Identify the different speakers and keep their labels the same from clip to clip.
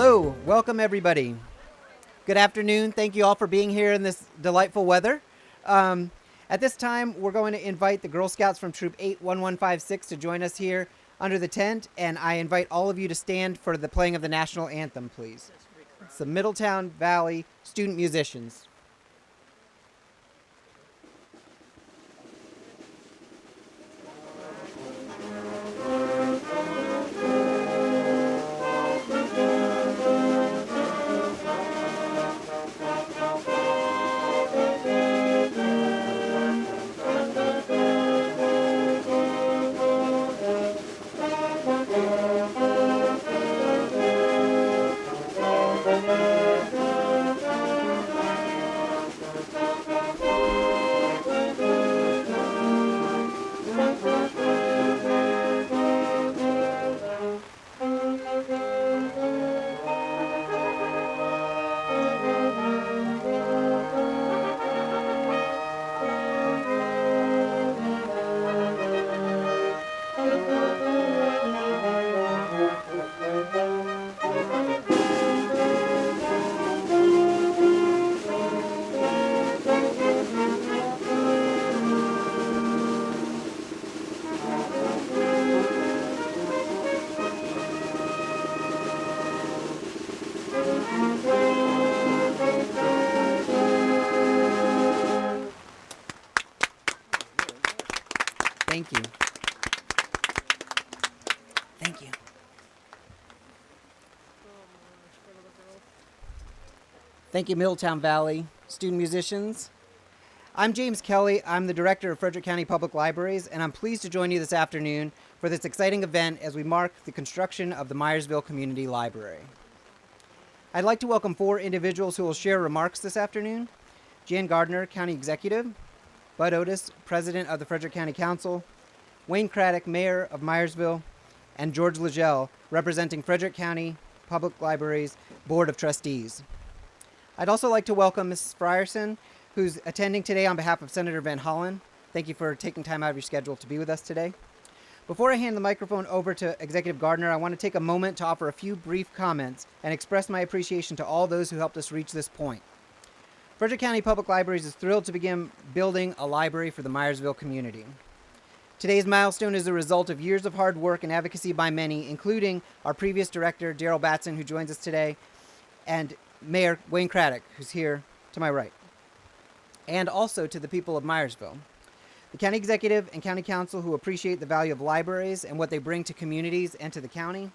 Speaker 1: Hello, welcome everybody. Good afternoon. Thank you all for being here in this delightful weather. At this time, we're going to invite the Girl Scouts from Troop 81156 to join us here under the tent, and I invite all of you to stand for the playing of the National Anthem, please. It's the Middletown Valley Student Musicians. Thank you. Thank you. Thank you, Middletown Valley student musicians. I'm James Kelly. I'm the director of Frederick County Public Libraries, and I'm pleased to join you this afternoon for this exciting event as we mark the construction of the Myersville Community Library. I'd like to welcome 4 individuals who will share remarks this afternoon. Gardner, County Executive; Bud Otis, President of the Frederick County Council; Wayne Craddock, Mayor of Myersville; and George Liddell, representing Frederick County Public Libraries Board of Trustees. I'd also like to welcome Mrs. Frierson, who's attending today on behalf of Senator Van Hollen. Thank you for taking time out of your schedule to be with us today. Before I hand the microphone over to Executive Gardner, I want to take a moment to offer a few brief comments and express my appreciation to all those who helped us reach this point. Frederick County Public Libraries is thrilled to begin building a library for the Myersville community. Today's milestone is a result of years of hard work and advocacy by many, including our previous director, Daryl Batson, who joins us today, and Mayor Wayne Craddock, who's here to my right, and also to the people of Myersville. The county executive and county council, who appreciate the value of libraries and what they bring to communities and to the county.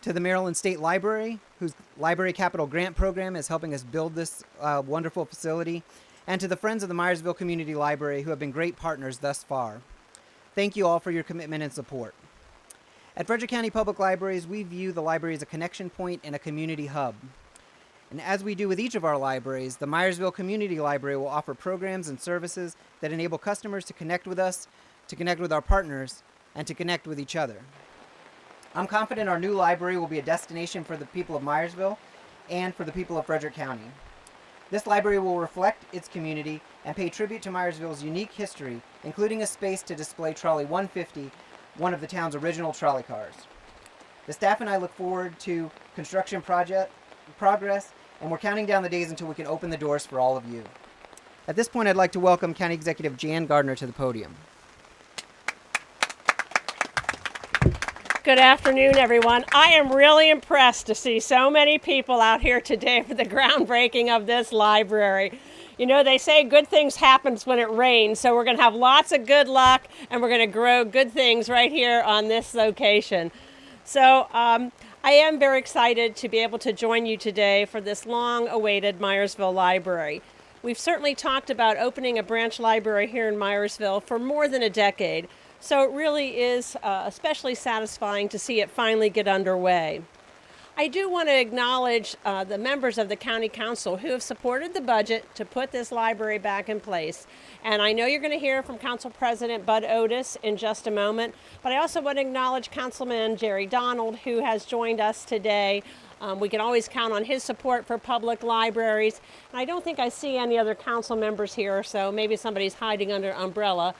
Speaker 1: To the Maryland State Library, whose Library Capital Grant Program is helping us build this wonderful facility. And to the Friends of the Myersville Community Library, who have been great partners thus far. Thank you all for your commitment and support. At Frederick County Public Libraries, we view the library as a connection point and a community hub. And as we do with each of our libraries, the Myersville Community Library will offer programs and services that enable customers to connect with us, to connect with our partners, and to connect with each other. I'm confident our new library will be a destination for the people of Myersville and for the people of Frederick County. This library will reflect its community and pay tribute to Myersville's unique history, including a space to display Trolley 150, one of the town's original trolley cars. The staff and I look forward to construction progress, and we're counting down the days until we can open the doors for all of you. At this point, I'd like to welcome County Executive Gardner to the podium.
Speaker 2: Good afternoon, everyone. I am really impressed to see so many people out here today for the groundbreaking of this library. You know, they say good things happen when it rains, so we're going to have lots of good luck, and we're going to grow good things right here on this location. So I am very excited to be able to join you today for this long-awaited Myersville Library. We've certainly talked about opening a branch library here in Myersville for more than a decade. So it really is especially satisfying to see it finally get underway. I do want to acknowledge the members of the County Council who have supported the budget to put this library back in place. And I know you're going to hear from Council President Bud Otis in just a moment, but I also want to acknowledge Councilman Jerry Donald, who has joined us today. We can always count on his support for public libraries. And I don't think I see any other council members here, so maybe somebody's hiding under an umbrella.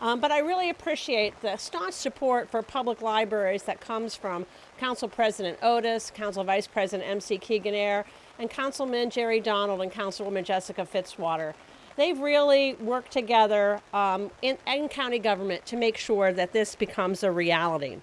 Speaker 2: But I really appreciate the staunch support for public libraries that comes from Council President Otis, Council Vice President MC Keegan-Air, and Councilman Jerry Donald and Councilwoman Jessica Fitzwater. They've really worked together in county government to make sure that this becomes a reality.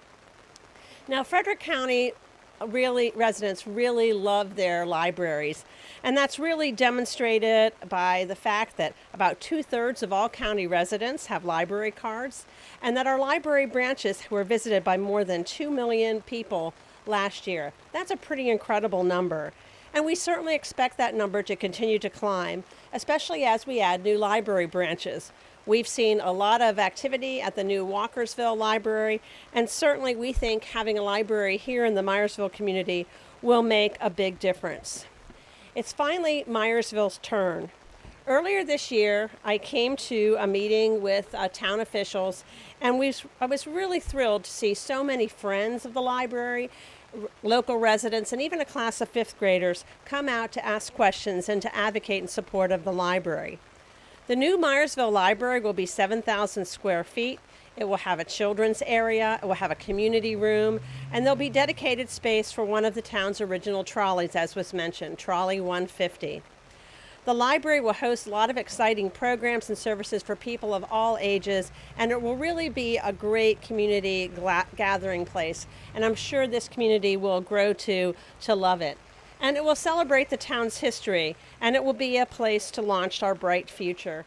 Speaker 2: Now, Frederick County residents really love their libraries, and that's really demonstrated by the fact that about 2/3 of all county residents have library cards, and that our library branches were visited by more than 2 million people last year. That's a pretty incredible number. And we certainly expect that number to continue to climb, especially as we add new library branches. We've seen a lot of activity at the new Walkersville Library, and certainly we think having a library here in the Myersville community will make a big difference. It's finally Myersville's turn. Earlier this year, I came to a meeting with town officials, and I was really thrilled to see so many friends of the library, local residents, and even a class of 5th graders come out to ask questions and to advocate in support of the library. The new Myersville Library will be 7,000 square feet. It will have a children's area, it will have a community room, and there'll be dedicated space for one of the town's original trolleys, as was mentioned, Trolley 150. The library will host a lot of exciting programs and services for people of all ages, and it will really be a great community gathering place. And I'm sure this community will grow to love it. And it will celebrate the town's history, and it will be a place to launch our bright future.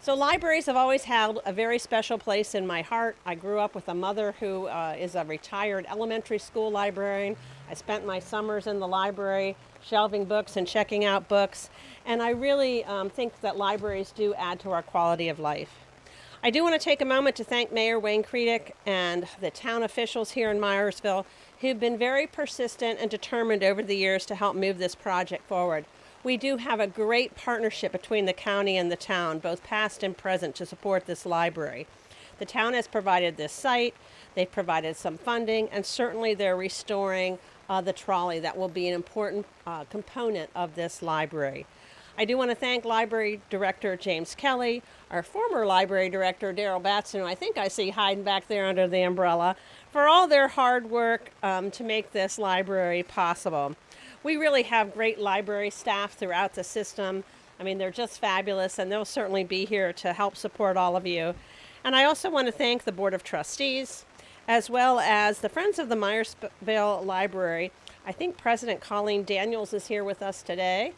Speaker 2: So libraries have always held a very special place in my heart. I grew up with a mother who is a retired elementary school librarian. I spent my summers in the library shelving books and checking out books, and I really think that libraries do add to our quality of life. I do want to take a moment to thank Mayor Wayne Creedick and the town officials here in Myersville who've been very persistent and determined over the years to help move this project forward. We do have a great partnership between the county and the town, both past and present, to support this library. The town has provided this site, they've provided some funding, and certainly they're restoring the trolley that will be an important component of this library. I do want to thank Library Director James Kelly, our former Library Director Daryl Batson, who I think I see hiding back there under the umbrella, for all their hard work to make this library possible. We really have great library staff throughout the system. I mean, they're just fabulous, and they'll certainly be here to help support all of you. And I also want to thank the Board of Trustees, as well as the Friends of the Myersville Library. I think President Colleen Daniels is here with us today.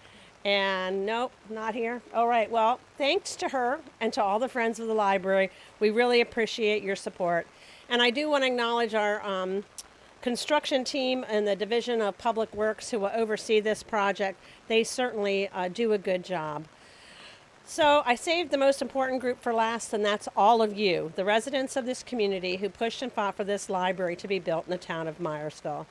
Speaker 2: And nope, not here. All right, well, thanks to her and to all the Friends of the Library. We really appreciate your support. And I do want to acknowledge our construction team and the Division of Public Works who will oversee this project. They certainly do a good job. So I saved the most important group for last, and that's all of you, the residents of this community who pushed and fought for this library to be built in the town of Myersville.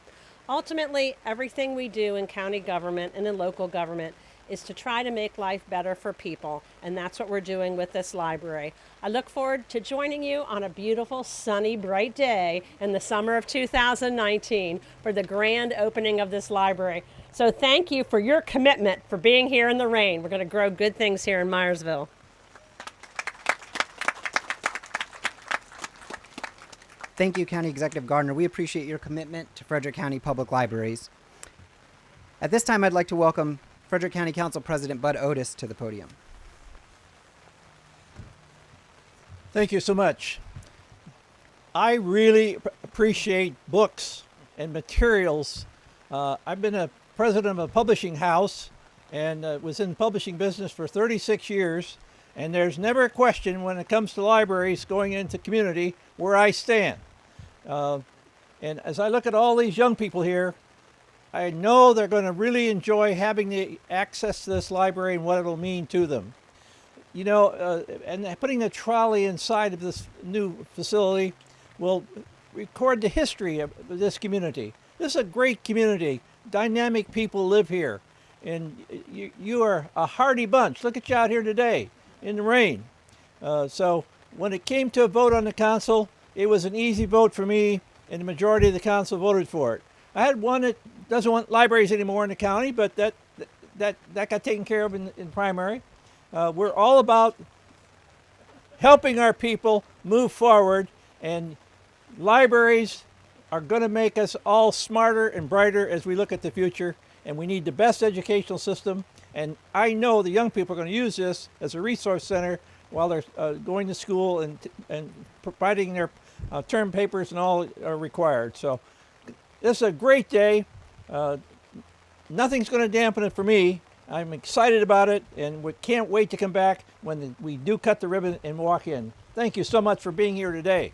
Speaker 2: Ultimately, everything we do in county government and in local government is to try to make life better for people, and that's what we're doing with this library. I look forward to joining you on a beautiful, sunny, bright day in the summer of 2019 for the grand opening of this library. So thank you for your commitment for being here in the rain. We're going to grow good things here in Myersville.
Speaker 1: Thank you, County Executive Gardner. We appreciate your commitment to Frederick County Public Libraries. At this time, I'd like to welcome Frederick County Council President Bud Otis to the podium.
Speaker 3: Thank you so much. I really appreciate books and materials. I've been a president of a publishing house and was in the publishing business for 36 years. And there's never a question when it comes to libraries going into community where I stand. And as I look at all these young people here, I know they're going to really enjoy having the access to this library and what it'll mean to them. You know, and putting a trolley inside of this new facility will record the history of this community. This is a great community. Dynamic people live here. And you are a hardy bunch. Look at you out here today in the rain. So when it came to a vote on the council, it was an easy vote for me, and the majority of the council voted for it. I had one that doesn't want libraries anymore in the county, but that got taken care of in primary. We're all about helping our people move forward, and libraries are going to make us all smarter and brighter as we look at the future. And we need the best educational system. And I know the young people are going to use this as a resource center while they're going to school and providing their term papers and all are required. So this is a great day. Nothing's going to dampen it for me. I'm excited about it, and we can't wait to come back when we do cut the ribbon and walk in. Thank you so much for being here today.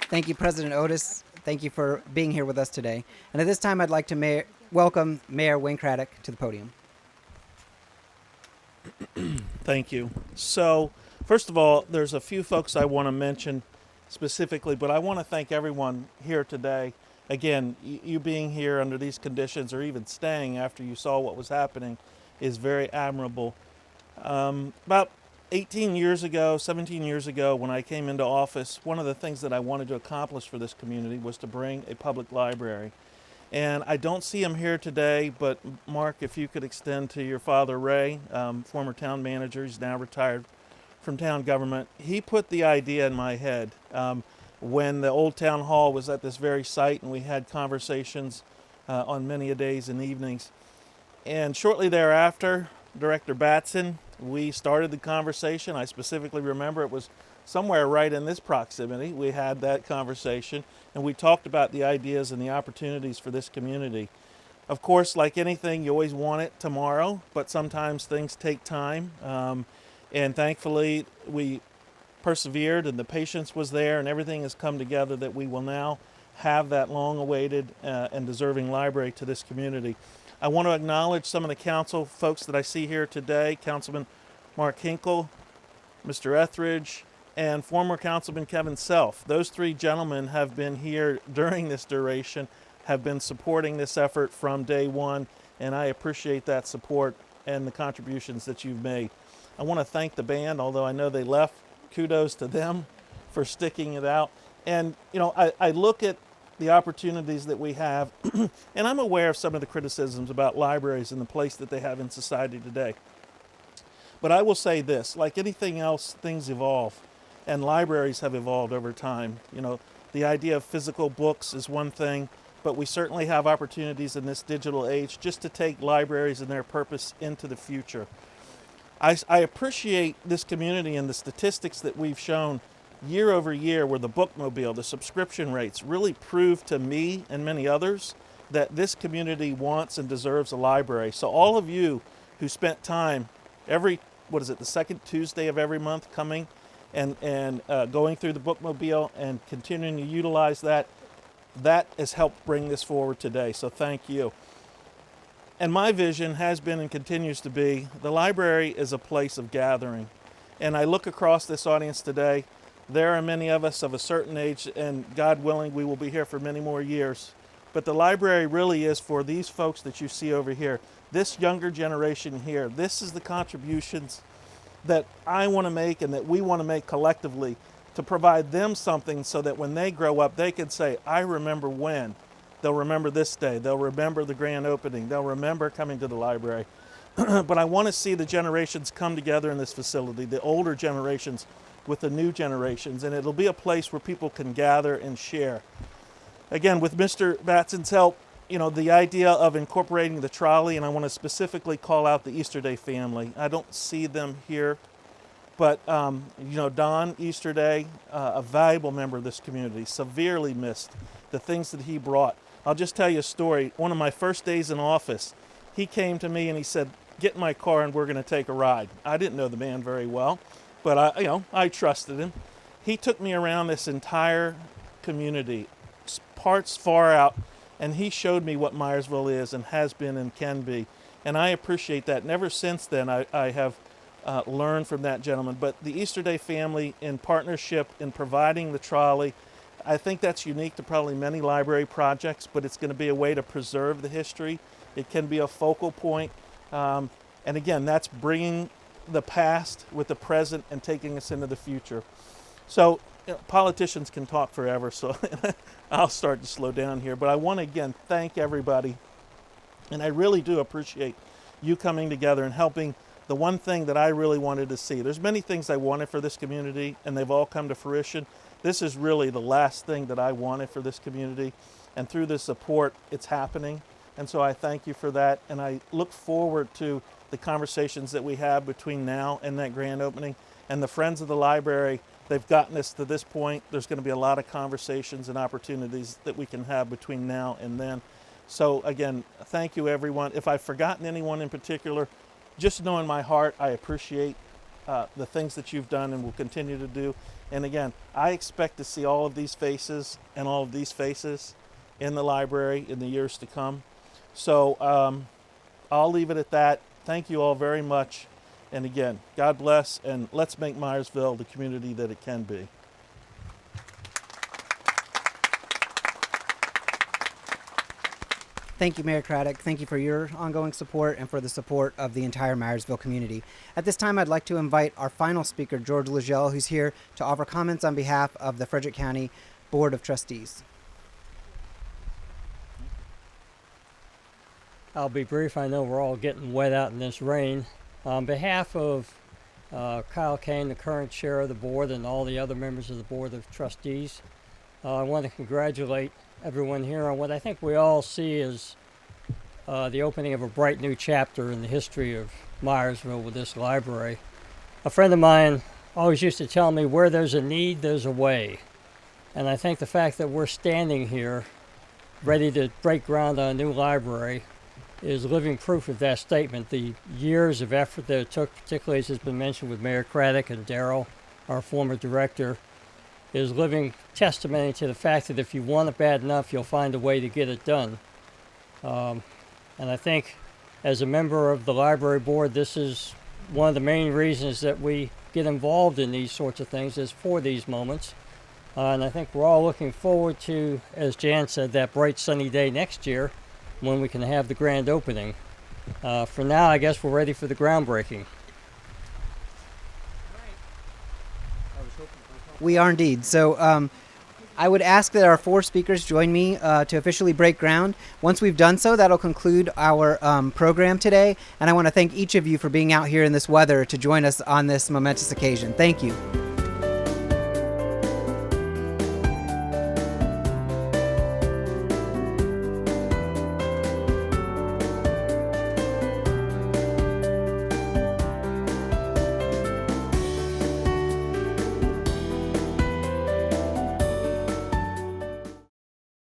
Speaker 1: Thank you, President Otis. Thank you for being here with us today. And at this time, I'd like to welcome Mayor Wayne Craddock to the podium.
Speaker 4: Thank you. So, first of all, there's a few folks I want to mention specifically, but I want to thank everyone here today. Again, you being here under these conditions or even staying after you saw what was happening is very admirable. About 18 years ago, 17 years ago, when I came into office, one of the things that I wanted to accomplish for this community was to bring a public library. And I don't see him here today, but Mark, if you could extend to your father, Ray, former town manager, he's now retired from town government. He put the idea in my head when the old town hall was at this very site, and we had conversations on many a days and evenings. And shortly thereafter, Director Batson, we started the conversation. I specifically remember it was somewhere right in this proximity. We had that conversation, and we talked about the ideas and the opportunities for this community. Of course, like anything, you always want it tomorrow, but sometimes things take time. And thankfully, we persevered, and the patience was there, and everything has come together that we will now have that long-awaited and deserving library to this community. I want to acknowledge some of the council folks that I see here today, Councilman Mark Hinkle, Mr. Etheridge, and former Councilman Kevin Self. Those three gentlemen have been here during this duration, have been supporting this effort from day one, and I appreciate that support and the contributions that you've made. I want to thank the band, although I know they left. Kudos to them for sticking it out. And, you know, I look at the opportunities that we have, and I'm aware of some of the criticisms about libraries and the place that they have in society today. But I will say this, like anything else, things evolve, and libraries have evolved over time. You know, the idea of physical books is one thing, but we certainly have opportunities in this digital age just to take libraries and their purpose into the future. I appreciate this community and the statistics that we've shown year over year where the bookmobile, the subscription rates really prove to me and many others that this community wants and deserves a library. So all of you who spent time the second Tuesday of every month coming and going through the bookmobile and continuing to utilize that has helped bring this forward today. So thank you. And my vision has been and continues to be the library is a place of gathering. And I look across this audience today. There are many of us of a certain age, and God willing, we will be here for many more years. But the library really is for these folks that you see over here, this younger generation here. This is the contributions that I want to make and that we want to make collectively to provide them something so that when they grow up, they can say, I remember when. They'll remember this day. They'll remember the grand opening. They'll remember coming to the library. But I want to see the generations come together in this facility, the older generations with the new generations, and it'll be a place where people can gather and share. Again, with Mr. Batson's help, you know, the idea of incorporating the trolley, and I want to specifically call out the Easterday family. I don't see them here, but, you know, Don Easterday, a valuable member of this community, severely missed the things that he brought. I'll just tell you a story. One of my first days in office, he came to me and he said, get in my car and we're going to take a ride. I didn't know the man very well, but I trusted him. He took me around this entire community, parts far out, and he showed me what Myersville is and has been and can be. And I appreciate that. And ever since then, I have learned from that gentleman. But the Easterday family, in partnership in providing the trolley, I think that's unique to probably many library projects, but it's going to be a way to preserve the history. It can be a focal point. And again, that's bringing the past with the present and taking us into the future. So politicians can talk forever, so I'll start to slow down here. But I want to, again, thank everybody. And I really do appreciate you coming together and helping the one thing that I really wanted to see, there's many things I wanted for this community, and they've all come to fruition. This is really the last thing that I wanted for this community, and through this support, it's happening. And so I thank you for that, and I look forward to the conversations that we have between now and that grand opening. And the Friends of the Library, they've gotten us to this point. There's going to be a lot of conversations and opportunities that we can have between now and then. So again, thank you everyone. If I've forgotten anyone in particular, just know in my heart I appreciate the things that you've done and will continue to do. And again, I expect to see all of these faces and all of these faces in the library in the years to come. So I'll leave it at that. Thank you all very much. And again, God bless, and let's make Myersville the community that it can be.
Speaker 1: Thank you, Mayor Craddock. Thank you for your ongoing support and for the support of the entire Myersville community. At this time, I'd like to invite our final speaker, George Liddell, who's here to offer comments on behalf of the Frederick County Board of Trustees.
Speaker 5: I'll be brief. I know we're all getting wet out in this rain. On behalf of Kyle Kane, the current chair of the board, and all the other members of the Board of Trustees, I want to congratulate everyone here on what I think we all see as the opening of a bright new chapter in the history of Myersville with this library. A friend of mine always used to tell me, where there's a need, there's a way. And I think the fact that we're standing here ready to break ground on a new library is living proof of that statement. The years of effort that it took, particularly as has been mentioned with Mayor Craddock and Darrell, our former director, is living testimony to the fact that if you want it bad enough, you'll find a way to get it done. And I think as a member of the library board, this is one of the main reasons that we get involved in these sorts of things, is for these moments. And I think we're all looking forward to, as Jan said, that bright sunny day next year when we can have the grand opening. For now, I guess we're ready for the groundbreaking.
Speaker 1: We are indeed. So I would ask that our four speakers join me to officially break ground. Once we've done so, that'll conclude our program today. And I want to thank each of you for being out here in this weather to join us on this momentous occasion. Thank you.